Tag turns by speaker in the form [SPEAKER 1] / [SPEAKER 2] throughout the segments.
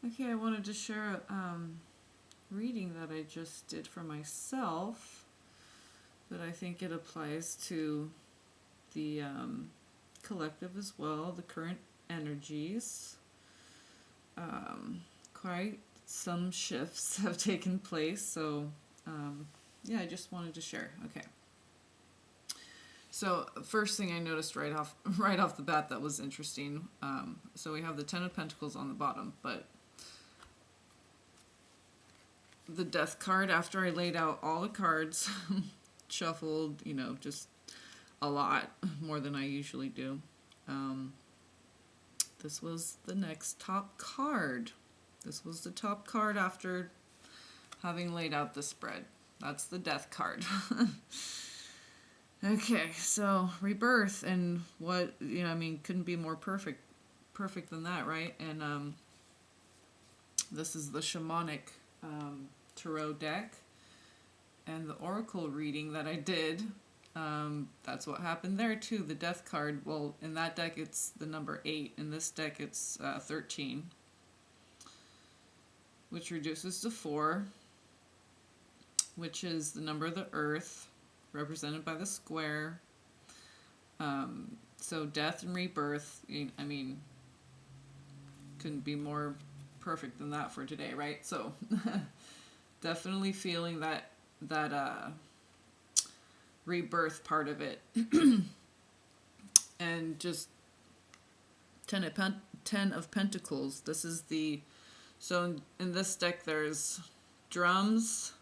[SPEAKER 1] Okay, I wanted to share a reading that I just did for myself, that I think it applies to the collective as well, the current energies. Quite some shifts have taken place, so yeah, I just wanted to share. Okay. So first thing I noticed right off the bat that was interesting. So we have the Ten of Pentacles on the bottom, but the Death card, after I laid out all the cards, shuffled, just a lot more than I usually do. This was the next top card. This was the top card after having laid out the spread. That's the Death card. Okay, so rebirth, and what, couldn't be more perfect than that, right? And this is the shamanic tarot deck, and the oracle reading that I did. That's what happened there too. The Death card. Well, in that deck it's the number 8. In this deck it's 13, which reduces to 4, which is the number of the Earth, represented by the square. So death and rebirth. Couldn't be more perfect than that for today, right? So definitely feeling that rebirth part of it. And just Ten of Pentacles. This is so in this deck there's drums,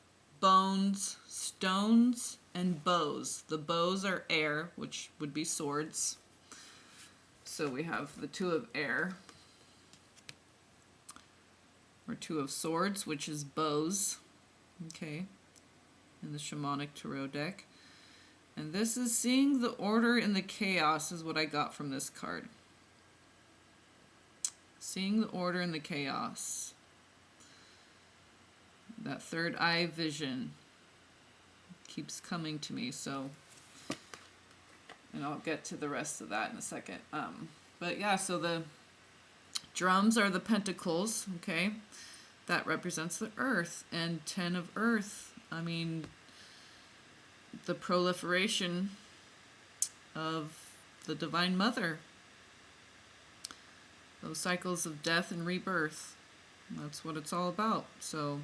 [SPEAKER 1] bones, stones, and bows. The bows are air, which would be swords. So we have the Two of Air, or Two of Swords, which is bows. Okay, in the shamanic tarot deck. And this is seeing the order in the chaos is what I got from this card. Seeing the order in the chaos. That third eye vision keeps coming to me, so, and I'll get to the rest of that in a second. But yeah, so the drums are the pentacles, okay? That represents the earth, and 10 of earth. The proliferation of the Divine Mother. Those cycles of death and rebirth. That's what it's all about. So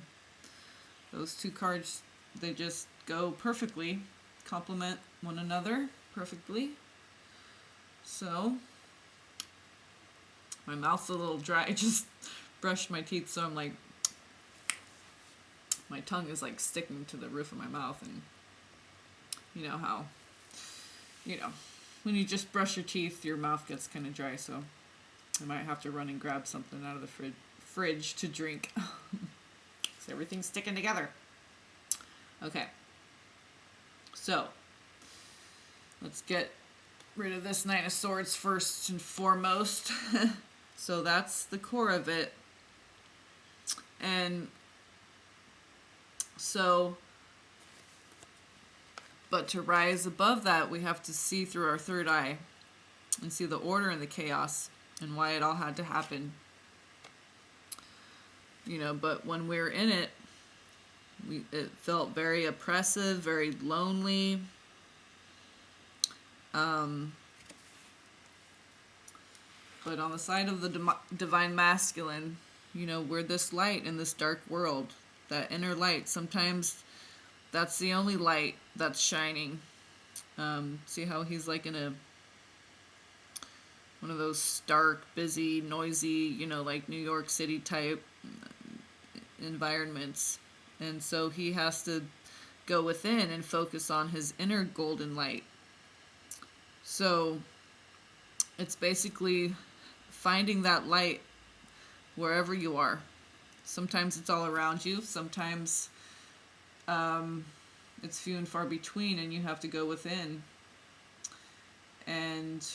[SPEAKER 1] those two cards, they just go perfectly, complement one another perfectly. So my mouth's a little dry. I just brushed my teeth, so I'm like, my tongue is like sticking to the roof of my mouth, and you know how, when you just brush your teeth, your mouth gets kind of dry, so I might have to run and grab something out of the fridge to drink. So everything's sticking together. Okay. So let's get rid of this Knight of Swords first and foremost. So that's the core of it. And so, but to rise above that, we have to see through our third eye and see the order and the chaos and why it all had to happen. But when we're in it, it felt very oppressive, very lonely. But on the side of the divine masculine, we're this light in this dark world, that inner light. Sometimes that's the only light that's shining. See how he's like in one of those stark, busy, noisy, like New York City type environments. And so he has to go within and focus on his inner golden light. So it's basically finding that light wherever you are. Sometimes it's all around you. Sometimes it's few and far between, and you have to go within. And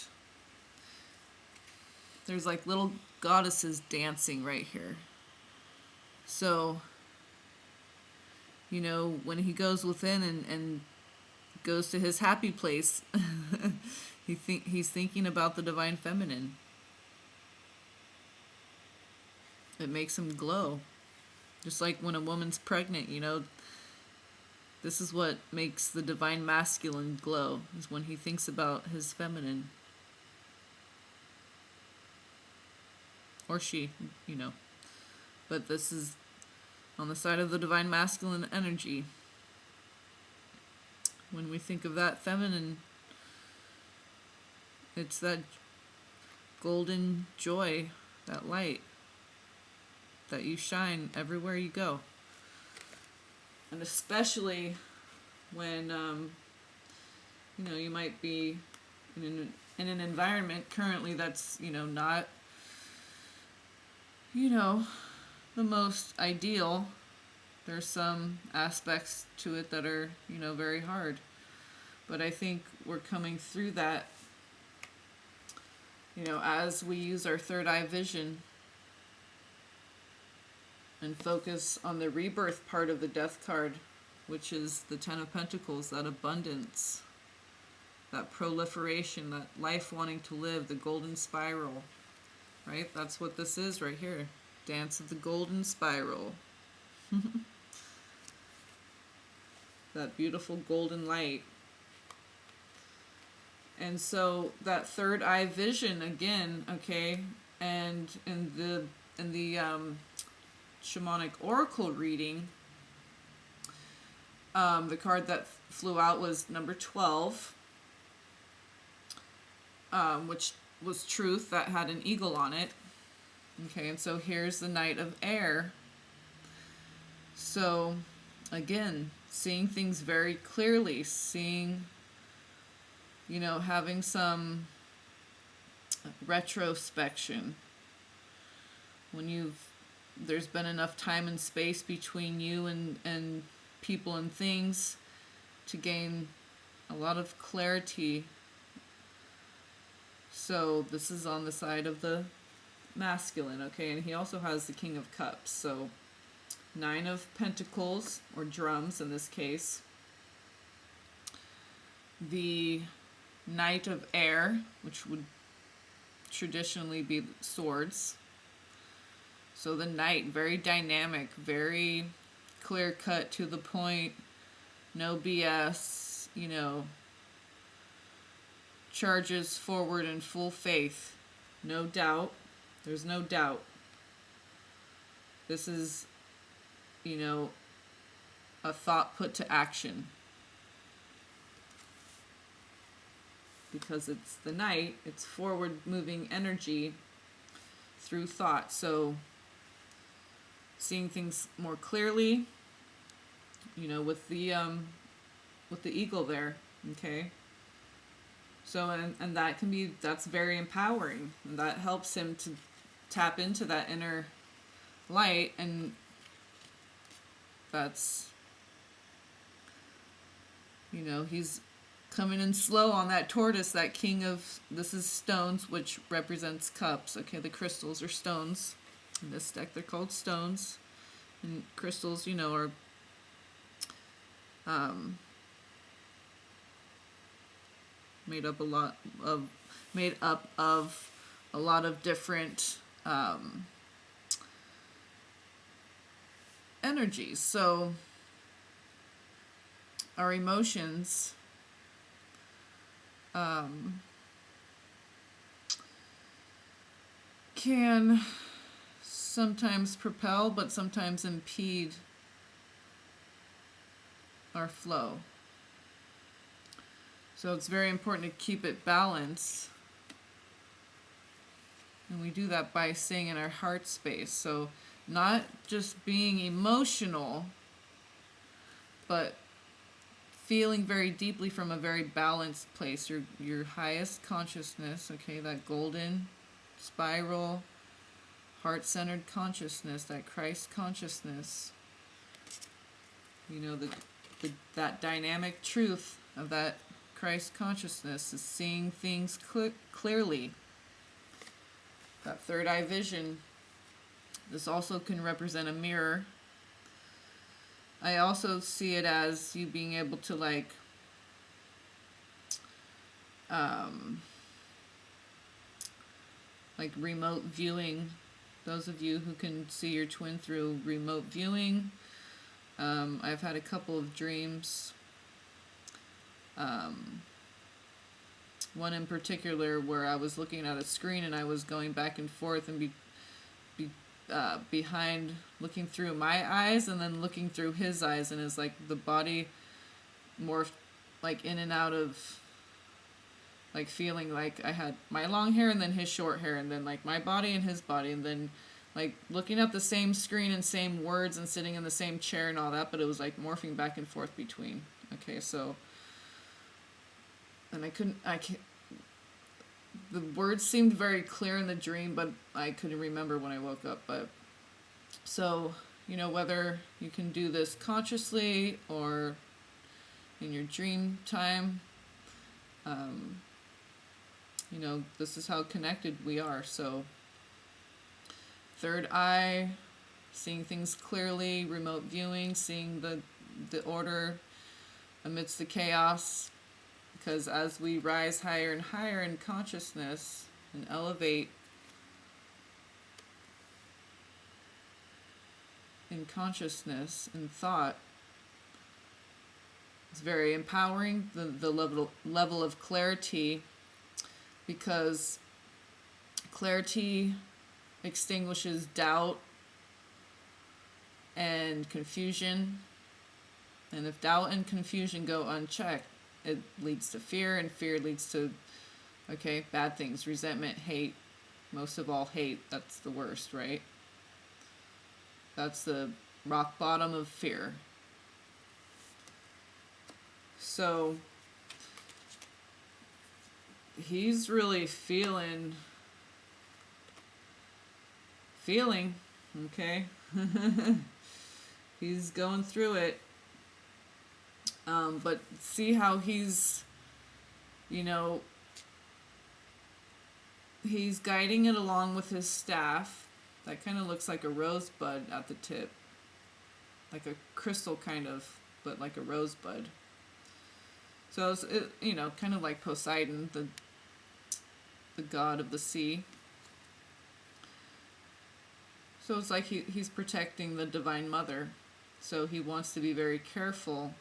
[SPEAKER 1] there's like little goddesses dancing right here. So, when he goes within and goes to his happy place, he's thinking about the divine feminine. It makes him glow. Just like when a woman's pregnant, you know, this is what makes the divine masculine glow, is when he thinks about his feminine. Or she, you know. But this is on the side of the divine masculine energy. When we think of that feminine, it's that golden joy, that light, that you shine everywhere you go. And especially when, you know, you might be in an environment currently that's, you know, not, you know, the most ideal. There's some aspects to it that are, you know, very hard. But I think we're coming through that, you know, as we use our third eye vision and focus on the rebirth part of the death card, which is the Ten of Pentacles, that abundance, that proliferation, that life wanting to live, the golden spiral, right? That's what this is right here. Dance of the golden spiral. That beautiful golden light. And so that third eye vision again, okay, and in the shamanic oracle reading, the card that flew out was number 12, which was truth, that had an eagle on it. Okay, and so here's the Knight of Air. So again, seeing things very clearly, seeing, you know, having some retrospection. When there's been enough time and space between you and people and things to gain a lot of clarity. So this is on the side of the masculine, okay? And he also has the King of Cups. So 9 of Pentacles, or drums in this case. The Knight of Air, which would traditionally be swords. So the Knight, very dynamic, very clear cut, to the point, no BS, you know, charges forward in full faith, no doubt. There's no doubt. This is, you know, a thought put to action. Because it's the Knight, it's forward moving energy through thought. So seeing things more clearly, you know, with the eagle there, okay? So and that's very empowering, and that helps him to tap into that inner light, and that's, you know, he's coming in slow on that tortoise, that king of, this is stones, which represents cups, okay? The crystals are stones. In this deck, they're called stones. And crystals, you know, are made up of a lot of different energies. So our emotions can sometimes propel, but sometimes impede our flow. So it's very important to keep it balanced. And we do that by staying in our heart space. So not just being emotional, but feeling very deeply from a very balanced place. Your highest consciousness, okay, that golden spiral, heart-centered consciousness, that Christ consciousness. You know, that dynamic truth of that Christ consciousness is seeing things clearly. That third eye vision. This also can represent a mirror. I also see it as you being able to like remote viewing those of you who can see your twin through remote viewing. I've had a couple of dreams. One in particular where I was looking at a screen and I was going back and forth and behind, looking through my eyes and then looking through his eyes, and it's like the body morphed like in and out of, like feeling like I had my long hair and then his short hair, and then like my body and his body, and then like looking at the same screen and same words and sitting in the same chair and all that, but it was like morphing back and forth between. Okay, so, and I can't, the words seemed very clear in the dream, but I couldn't remember when I woke up. But so, you know, whether you can do this consciously or in your dream time, you know, this is how connected we are. So third eye, seeing things clearly, remote viewing, seeing the order amidst the chaos, because as we rise higher and higher in consciousness and elevate in consciousness and thought, it's very empowering, the level of clarity, because clarity extinguishes doubt and confusion. And if doubt and confusion go unchecked, it leads to fear, and fear leads to, okay, bad things, resentment, hate, most of all hate. That's the worst, right? That's the rock bottom of fear. So he's really feeling, okay? He's going through it. But see how he's, you know, he's guiding it along with his staff. That kind of looks like a rosebud at the tip. Like a crystal kind of, but like a rosebud. So it's, you know, kind of like Poseidon, the god of the sea. So it's like he's protecting the Divine Mother. So he wants to be very careful,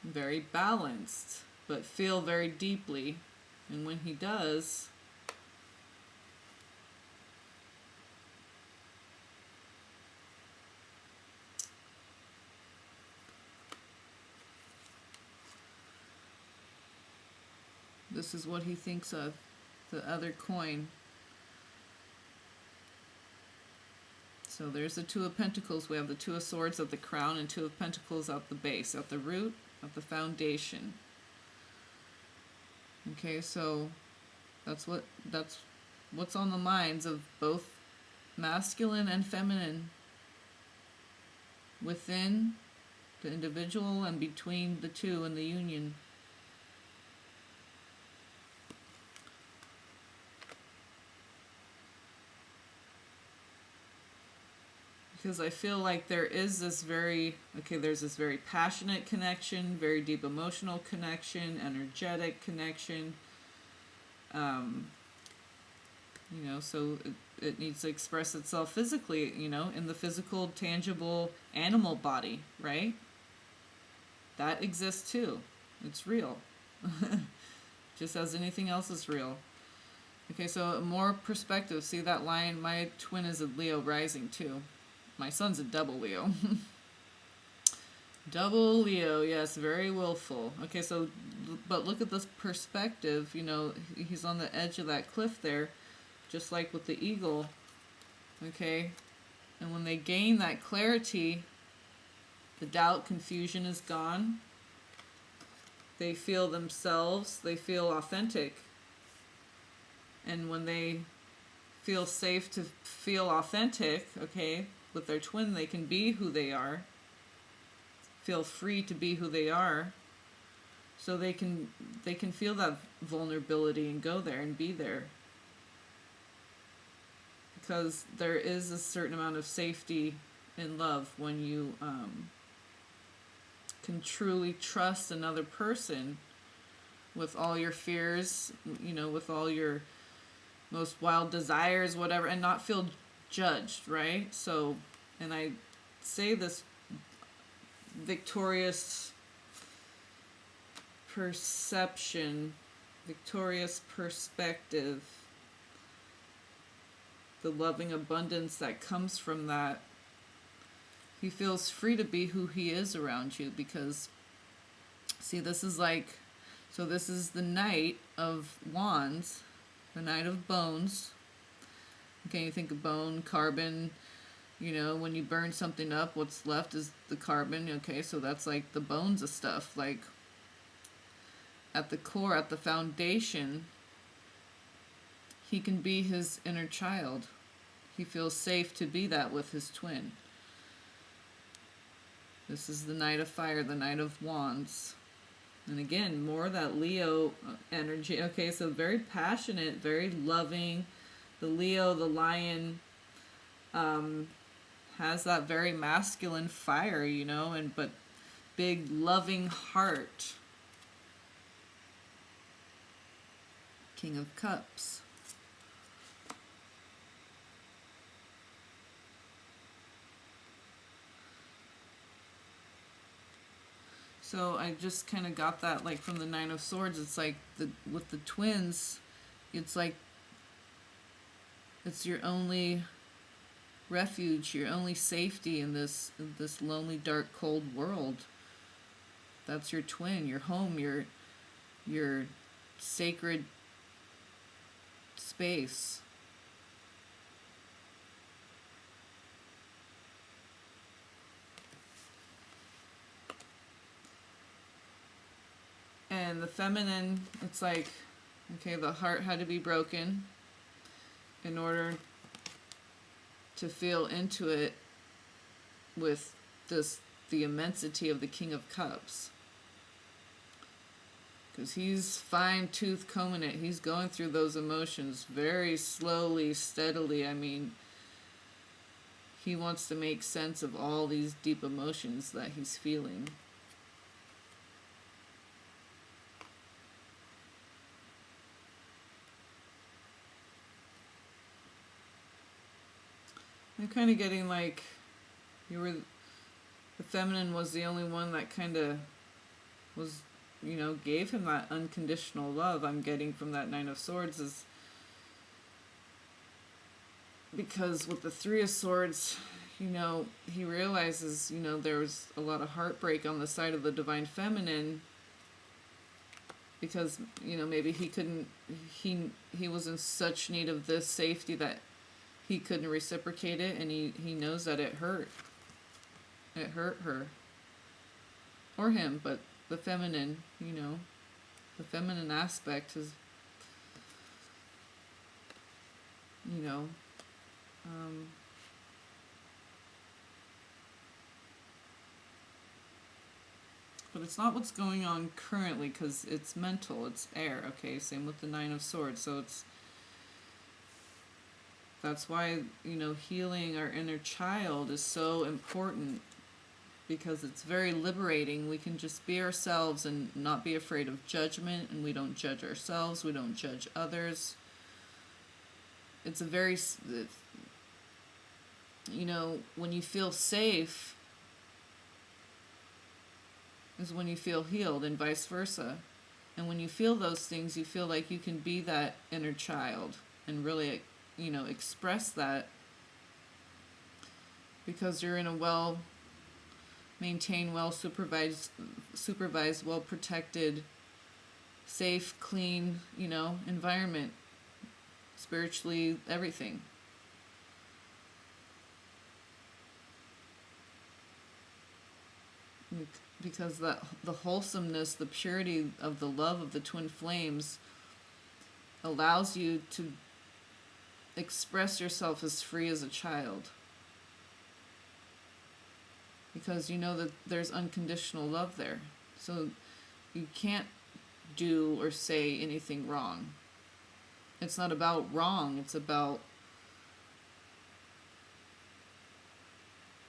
[SPEAKER 1] very balanced, but feel very deeply. And when he does, this is what he thinks of, the other coin. So there's the Two of Pentacles. We have the Two of Swords at the crown and Two of Pentacles at the base, at the root, at the foundation. Okay, so that's what's on the minds of both masculine and feminine, within the individual and between the two in the union. Because I feel like there is this there's this very passionate connection, very deep emotional connection, energetic connection. You know, so it needs to express itself physically, you know, in the physical, tangible animal body, right? That exists too. It's real. Just as anything else is real. Okay, so more perspective. See that line? My twin is a Leo rising too. My son's a double Leo. Double Leo, yes, very willful. Okay, so, but look at this perspective, you know, he's on the edge of that cliff there, just like with the eagle, okay? And when they gain that clarity, the doubt, confusion is gone. They feel themselves, they feel authentic. And when they feel safe to feel authentic, okay, with their twin, they can be who they are, feel free to be who they are, so they can feel that vulnerability and go there and be there, because there is a certain amount of safety in love when you can truly trust another person with all your fears, you know, with all your most wild desires, whatever, and not feel judged, right? So, and I say this victorious perception, victorious perspective, the loving abundance that comes from that. He feels free to be who he is around you because, see, this is like, so this is the Knight of Wands, the Knight of Bones. Okay, you think of bone, carbon, you know, when you burn something up, what's left is the carbon. Okay, so that's like the bones of stuff. Like, at the core, at the foundation, he can be his inner child. He feels safe to be that with his twin. This is the Knight of Fire, the Knight of Wands. And again, more of that Leo energy. Okay, so very passionate, very loving. The Leo, the lion, has that very masculine fire, you know, and but big loving heart. King of Cups. So I just kind of got that like from the Nine of Swords. It's like with the twins, it's like it's your only refuge, your only safety in this lonely, dark, cold world. That's your twin, your home, your sacred space. And the feminine, it's like, okay, the heart had to be broken in order to feel into it with the immensity of the King of Cups. Because he's fine-tooth combing it. He's going through those emotions very slowly, steadily. I mean, he wants to make sense of all these deep emotions that he's feeling. I'm kind of getting like the feminine was the only one that kind of was, you know, gave him that unconditional love. I'm getting from that Nine of Swords is because with the Three of Swords, you know, he realizes, you know, there was a lot of heartbreak on the side of the Divine Feminine because, you know, maybe he was in such need of this safety that he couldn't reciprocate it, and he knows that it hurt. It hurt her. Or him, but the feminine, you know, the feminine aspect is, you know, but it's not what's going on currently because it's mental, it's air, okay? Same with the Nine of Swords, so that's why, you know, healing our inner child is so important because it's very liberating. We can just be ourselves and not be afraid of judgment, and we don't judge ourselves, we don't judge others. It's a very, you know, when you feel safe is when you feel healed and vice versa. And when you feel those things, you feel like you can be that inner child and really, you know, express that because you're in a well-maintained, well-supervised, well-protected, safe, clean, you know, environment, spiritually, everything. Because the wholesomeness, the purity of the love of the twin flames allows you to express yourself as free as a child. Because you know that there's unconditional love there. So you can't do or say anything wrong. It's not about wrong, it's about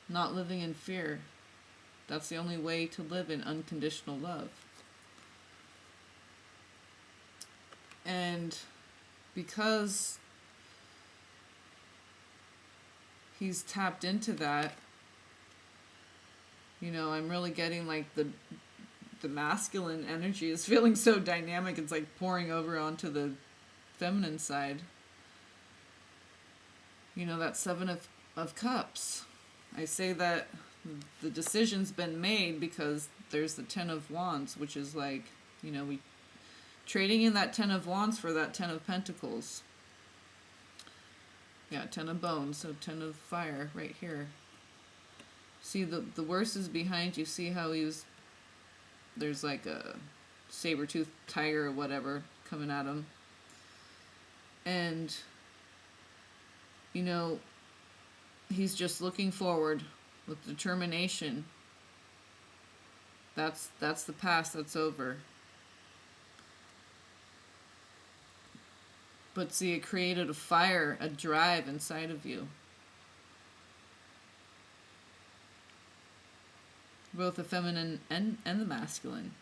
[SPEAKER 1] not living in fear. That's the only way to live in unconditional love. And because he's tapped into that. You know, I'm really getting like the masculine energy is feeling so dynamic. It's like pouring over onto the feminine side. You know, that Seven of Cups. I say that the decision's been made because there's the Ten of Wands, which is like, you know, we trading in that Ten of Wands for that Ten of Pentacles. Yeah, Ten of Bones, so Ten of Fire right here. See, the worst is behind you. See how there's like a saber-toothed tiger or whatever coming at him. And, you know, he's just looking forward with determination. That's the past, that's over. But see, it created a fire, a drive inside of you. Both the feminine and the masculine.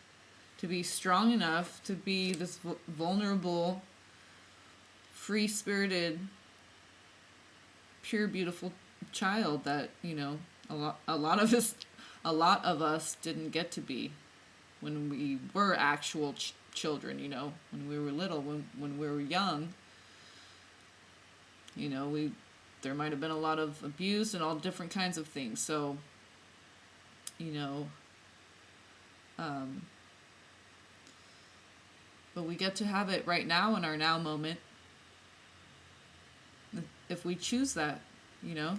[SPEAKER 1] To be strong enough to be this vulnerable, free-spirited, pure, beautiful child that, you know, a lot of us didn't get to be when we were actual children, you know, when we were little, when we were young. You know, there might have been a lot of abuse and all different kinds of things. So, you know, but we get to have it right now in our now moment, if we choose that, you know.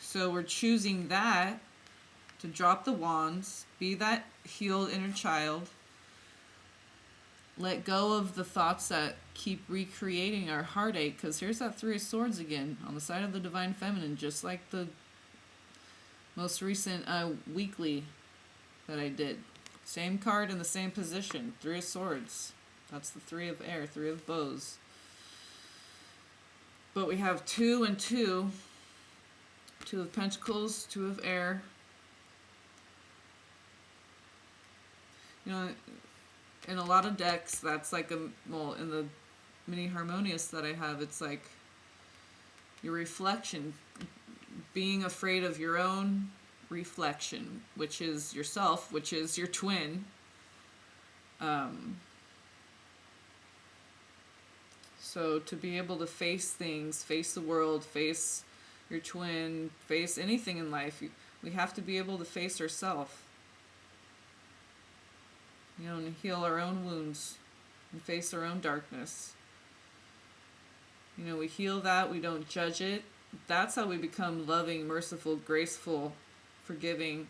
[SPEAKER 1] So we're choosing that, to drop the wands, be that healed inner child, let go of the thoughts that keep recreating our heartache, because here's that Three of Swords again on the side of the Divine Feminine, just like the most recent weekly that I did. Same card in the same position, Three of Swords. That's the Three of Air, Three of Bows. But we have 2 and 2, Two of Pentacles, Two of Air. You know, in a lot of decks, that's like in the mini harmonious that I have, it's like your reflection, being afraid of your own reflection, which is yourself, which is your twin. So to be able to face things, face the world, face your twin, face anything in life, we have to be able to face ourselves. You know, and heal our own wounds and face our own darkness. You know, we heal that, we don't judge it. That's how we become loving, merciful, graceful, forgiving,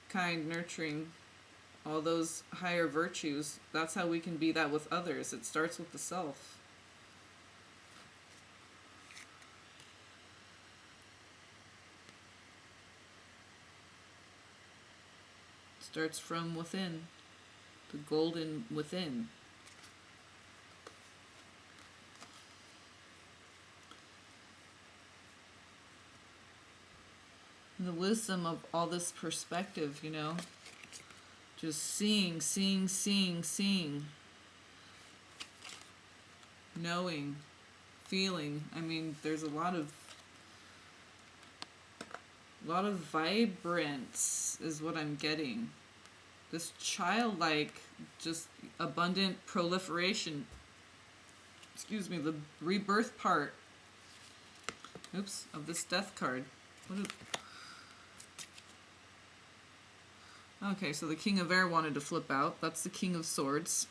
[SPEAKER 1] kind, nurturing, all those higher virtues. That's how we can be that with others. It starts with the self. Starts from within, the golden within. And the wisdom of all this perspective, you know, just seeing, knowing, feeling. I mean, there's a lot of vibrance is what I'm getting. This childlike, just abundant proliferation. Excuse me, the rebirth part. Oops, of this death card. Okay, so the King of Air wanted to flip out. That's the King of Swords.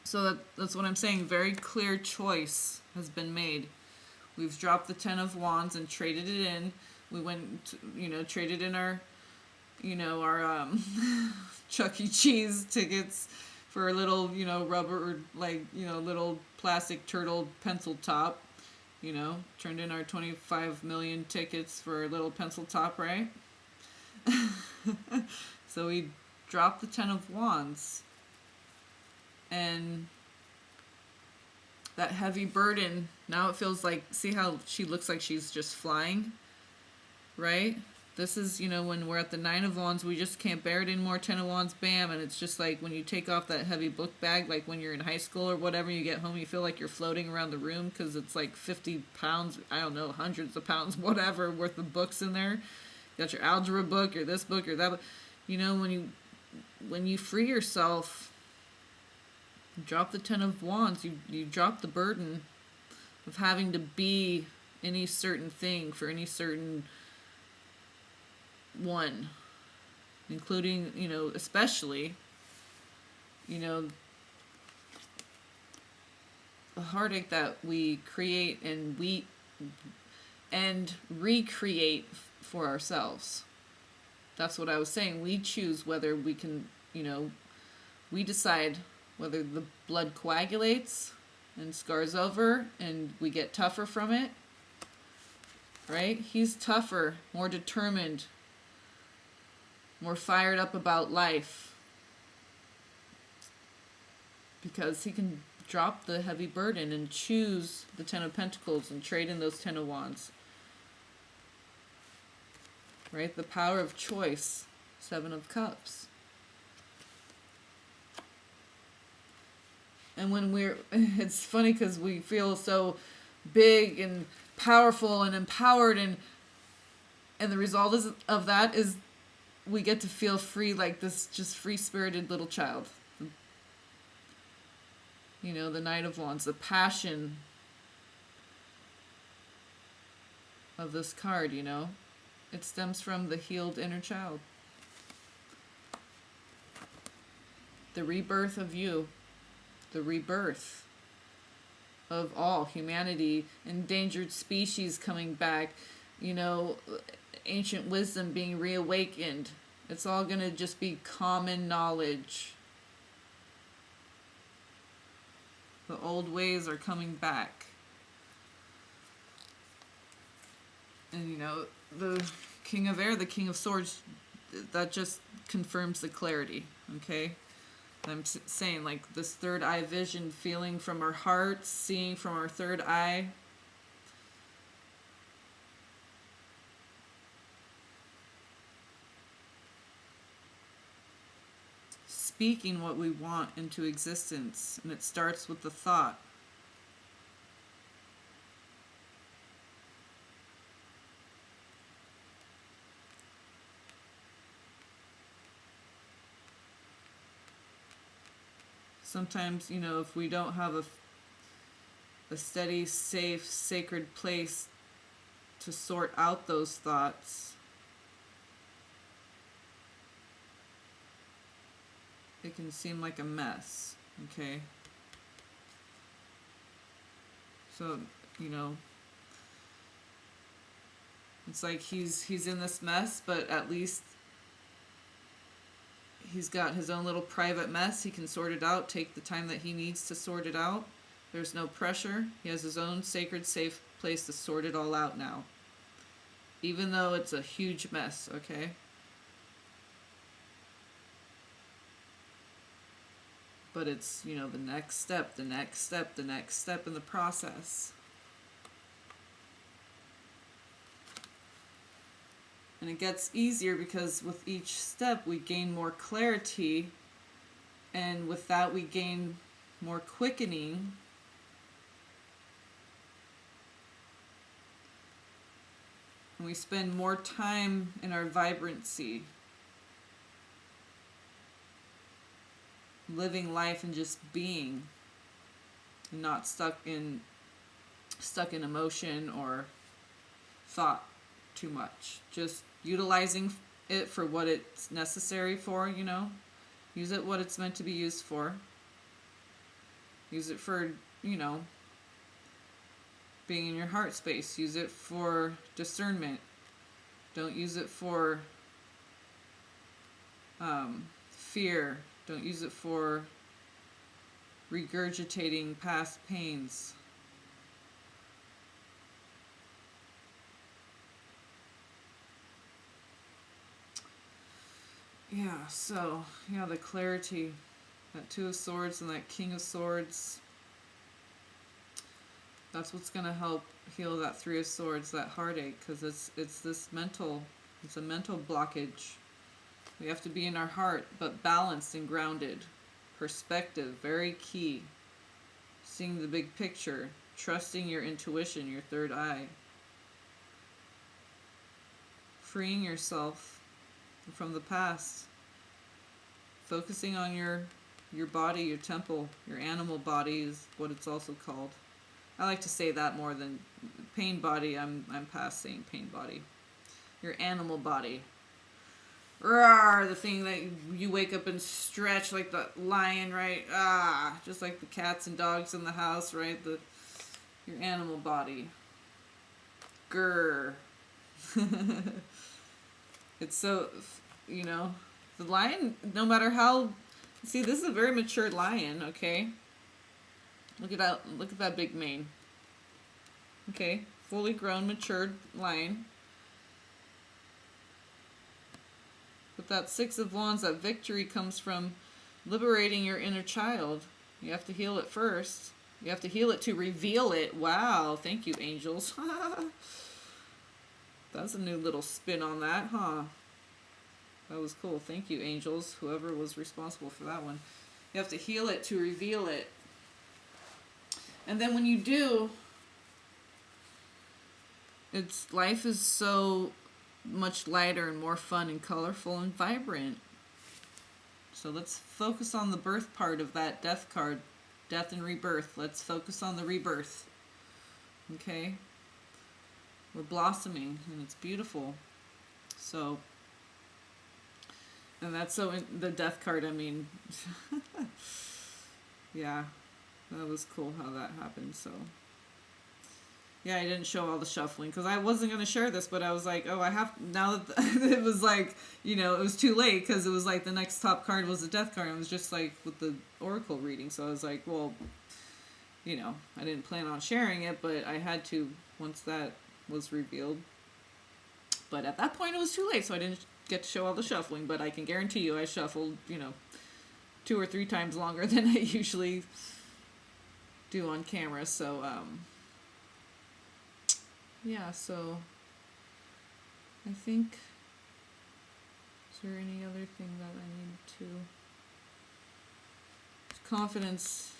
[SPEAKER 1] So that's what I'm saying. Very clear choice has been made. We've dropped the Ten of Wands and traded it in. We went, traded in our Chuck E. Cheese tickets for a little, rubber, little plastic turtle pencil top. Turned in our 25 million tickets for a little pencil top, right? So we dropped the Ten of Wands. And that heavy burden, now it feels like, see how she looks like she's just flying, right? This is, when we're at the Nine of Wands, we just can't bear it anymore. Ten of Wands, bam. And it's just like when you take off that heavy book bag, like when you're in high school or whatever, you get home, you feel like you're floating around the room because it's like 50 pounds, I don't know, hundreds of pounds, whatever, worth of books in there. You got your algebra book, or this book, or that book. When you free yourself, you drop the Ten of Wands, you drop the burden of having to be any certain thing for any certain one, including, especially, the heartache that we create and recreate for ourselves. That's what I was saying. We choose whether we can, we decide whether the blood coagulates and scars over and we get tougher from it, right? He's tougher, more determined, more fired up about life, because he can drop the heavy burden and choose the Ten of Pentacles and trade in those Ten of Wands. Right? The power of choice. Seven of Cups. And when it's funny because we feel so big and powerful and empowered, and the result of that is we get to feel free, like this just free-spirited little child. The Knight of Wands, the passion of this card, it stems from the healed inner child. The rebirth of you, the rebirth of all humanity, endangered species coming back, ancient wisdom being reawakened. It's all going to just be common knowledge. The old ways are coming back. And, the King of Air, the King of Swords, that just confirms the clarity, okay? I'm saying, like, this third eye vision, feeling from our heart, seeing from our third eye. Speaking what we want into existence, and it starts with the thought. Sometimes, if we don't have a steady, safe, sacred place to sort out those thoughts, it can seem like a mess, okay? So, it's like he's in this mess, but at least he's got his own little private mess. He can sort it out, take the time that he needs to sort it out. There's no pressure. He has his own sacred, safe place to sort it all out now. Even though it's a huge mess, okay? But it's, the next step, the next step, the next step in the process. And it gets easier because with each step we gain more clarity, and with that we gain more quickening. And we spend more time in our vibrancy, living life and just being, and not stuck in emotion or thought too much. Just utilizing it for what it's necessary for, use it what it's meant to be used for. Use it for, being in your heart space. Use it for discernment. Don't use it for fear. Don't use it for regurgitating past pains. Yeah, so, the clarity, that Two of Swords and that King of Swords, that's what's going to help heal that Three of Swords, that heartache, because it's this mental It's a mental blockage. We have to be in our heart, but balanced and grounded. Perspective, very key. Seeing the big picture. Trusting your intuition, your third eye. Freeing yourself from the past. Focusing on your body, your temple, your animal body is what it's also called. I like to say that more than pain body. I'm past saying pain body. Your animal body. Rawr, the thing that you wake up and stretch like the lion, right? Just like the cats and dogs in the house, right? Your animal body. Grr. It's so, the lion, no matter how, see, this is a very mature lion, okay? Look at that big mane. Okay, fully grown, matured lion. With that Six of Wands, that victory comes from liberating your inner child. You have to heal it first. You have to heal it to reveal it. Wow, thank you, angels. That's a new little spin on that, huh? That was cool. Thank you, angels, whoever was responsible for that one. You have to heal it to reveal it. And then when you do, life is so much lighter and more fun and colorful and vibrant. So let's focus on the birth part of that death card. Death and rebirth. Let's focus on the rebirth. Okay? We're blossoming and it's beautiful. So, and that's so in the death card, I mean, yeah, that was cool how that happened. So, yeah, I didn't show all the shuffling because I wasn't going to share this, but I was like, oh, I have, now that it was like, it was too late because it was like the next top card was the death card. It was just like with the oracle reading. So I was like, well, I didn't plan on sharing it, but I had to once that was revealed. But at that point it was too late, so I didn't get to show all the shuffling, but I can guarantee you I shuffled, 2 or 3 times longer than I usually do on camera. So, yeah, so I think, is there any other thing that I need to, confidence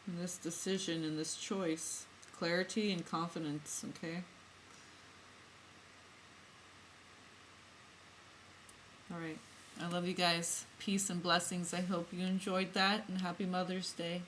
[SPEAKER 1] in this decision, in this choice, clarity and confidence, okay? All right. I love you guys. Peace and blessings. I hope you enjoyed that, and happy Mother's Day.